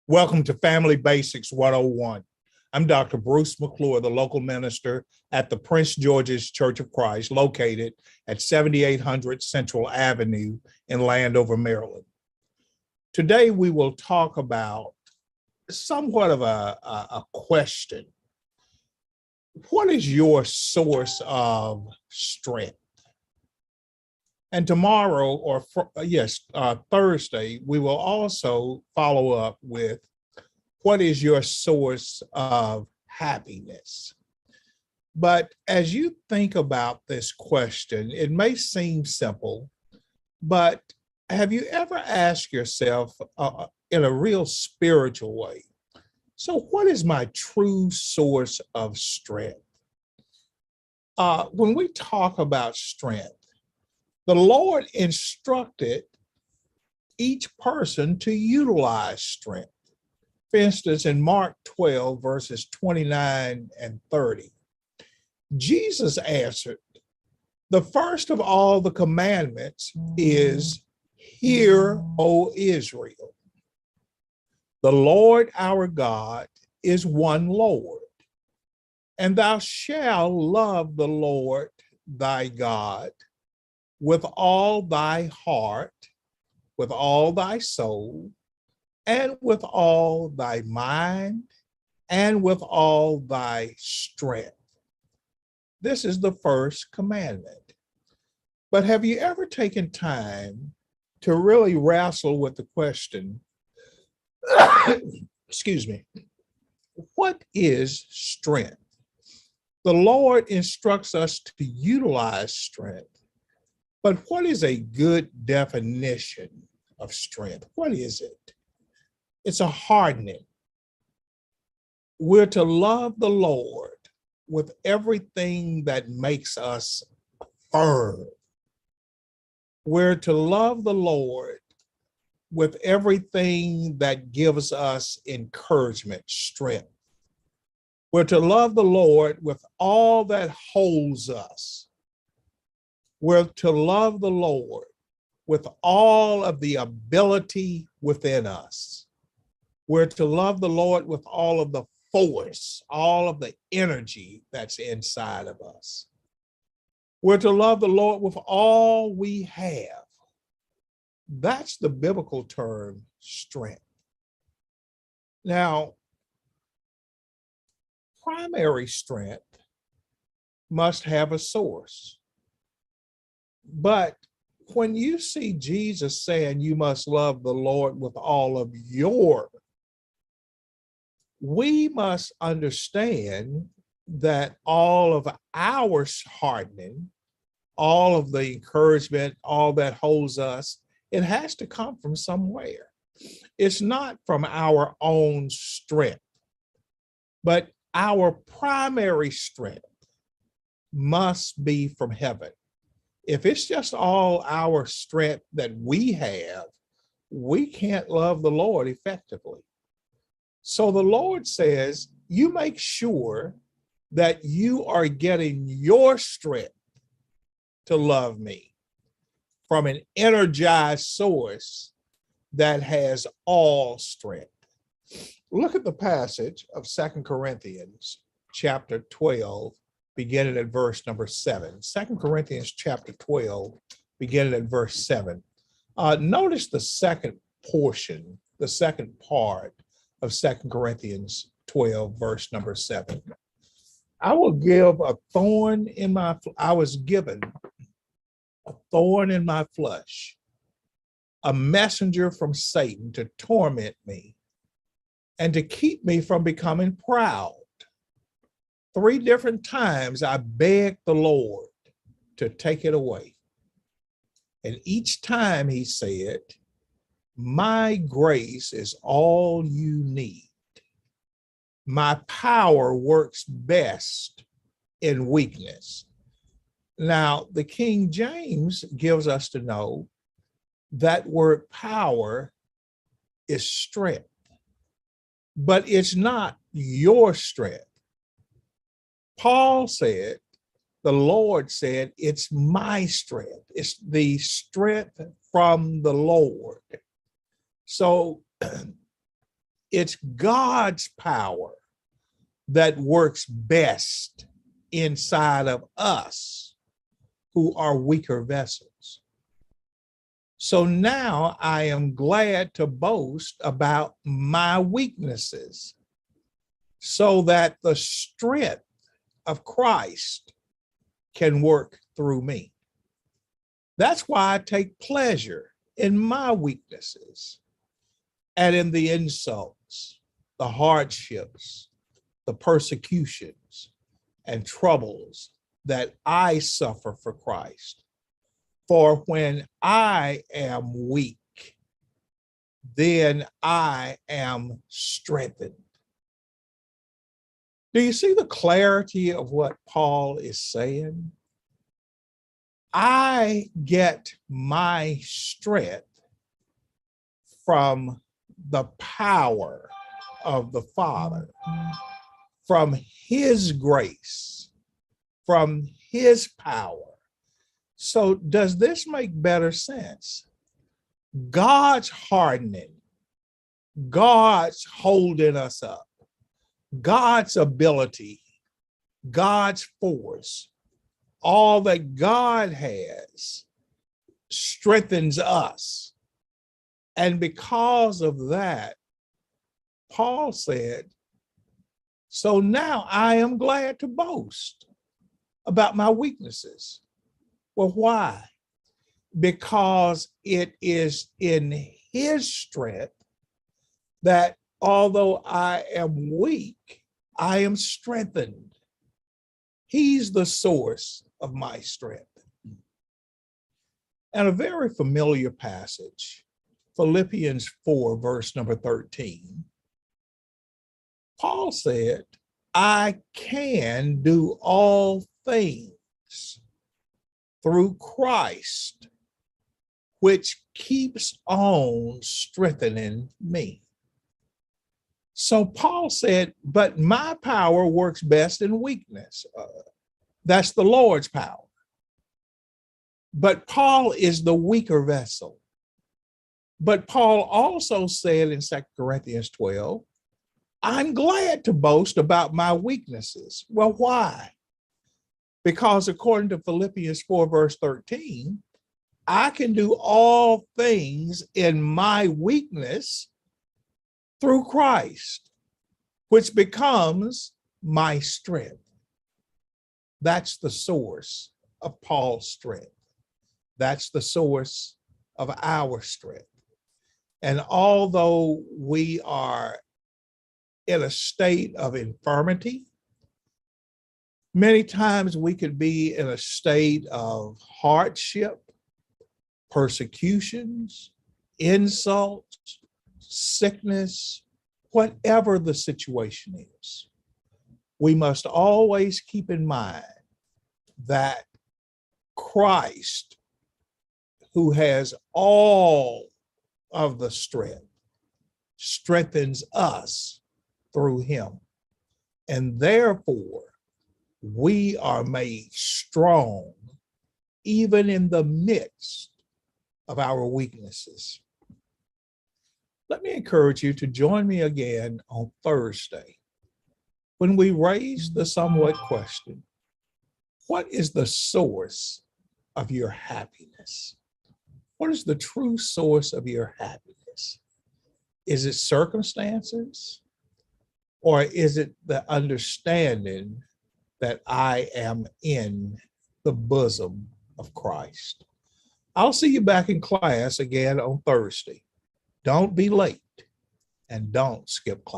Welcome to Family Basics 101. I'm Dr. Bruce McClure, the local minister at the Prince George's Church of Christ, located at 7800 Central Avenue in Landover, Maryland. Today, we will talk about somewhat of a question. What is your source of strength? And tomorrow, Thursday, we will also follow up with what is your source of happiness? But as you think about this question, it may seem simple, but have you ever asked yourself in a real spiritual way, so what is my true source of strength? When we talk about strength, the Lord instructed each person to utilize strength. For instance, in Mark 12, verses 29 and 30, Jesus answered, "The first of all the commandments is, Hear, O Israel, the Lord our God is one Lord, and thou shalt love the Lord thy God with all thy heart, with all thy soul, and with all thy mind, and with all thy strength." This is the first commandment. But have you ever taken time to really wrestle with the question, excuse me, what is strength? The Lord instructs us to utilize strength. But what is a good definition of strength? What is it? It's a hardening. We're to love the Lord with everything that makes us firm. We're to love the Lord with everything that gives us encouragement, strength. We're to love the Lord with all that holds us. We're to love the Lord with all of the ability within us. We're to love the Lord with all of the force, all of the energy that's inside of us. We're to love the Lord with all we have. That's the biblical term, strength. Now, primary strength must have a source. But when you see Jesus saying you must love the Lord with all of we must understand that all of our hardening, all of the encouragement, all that holds us, it has to come from somewhere. It's not from our own strength, but our primary strength must be from heaven. If it's just all our strength that we have, we can't love the Lord effectively. So the Lord says, you make sure that you are getting your strength to love me from an energized source that has all strength. Look at the passage of 2 Corinthians chapter 12, beginning at verse number 7. 2 Corinthians chapter 12, beginning at verse 7. Notice the second portion, the second part of 2 Corinthians 12, verse number 7. I was given a thorn in my flesh, a messenger from Satan to torment me and to keep me from becoming proud. 3 different times I begged the Lord to take it away. And each time he said, my grace is all you need. My power works best in weakness. Now, the King James gives us to know that word power is strength, but it's not your strength. Paul said, the Lord said, it's my strength. It's the strength from the Lord. So It's God's power that works best inside of us who are weaker vessels. So now I am glad to boast about my weaknesses so that the strength of Christ can work through me. That's why I take pleasure in my weaknesses and in the insults, the hardships, the persecutions, and troubles that I suffer for Christ. For when I am weak, then I am strengthened. Do you see the clarity of what Paul is saying? I get my strength from the power of the Father, from his grace, from his power. So does this make better sense? God's hardening, God's holding us up, God's ability, God's force, all that God has strengthens us. And because of that, Paul said, so now I am glad to boast about my weaknesses. Well, why? Because it is in his strength that although I am weak, I am strengthened. He's the source of my strength. And a very familiar passage, Philippians 4, verse number 13, Paul said, I can do all things through Christ, which keeps on strengthening me. So Paul said, but my power works best in weakness. That's the Lord's power. But Paul is the weaker vessel. But Paul also said in 2 Corinthians 12, I'm glad to boast about my weaknesses. Well, why? Because according to Philippians 4, verse 13, I can do all things in my weakness through Christ, which becomes my strength. That's the source of Paul's strength. That's the source of our strength. And although we are in a state of infirmity, many times we could be in a state of hardship, persecutions, insults, sickness, whatever the situation is. We must always keep in mind that Christ, who has all of the strength, strengthens us through him. And therefore, we are made strong even in the midst of our weaknesses. Let me encourage you to join me again on Thursday when we raise the somewhat question, what is the source of your happiness? What is the true source of your happiness? Is it circumstances? Or is it the understanding that I am in the bosom of Christ? I'll see you back in class again on Thursday. Don't be late and don't skip class.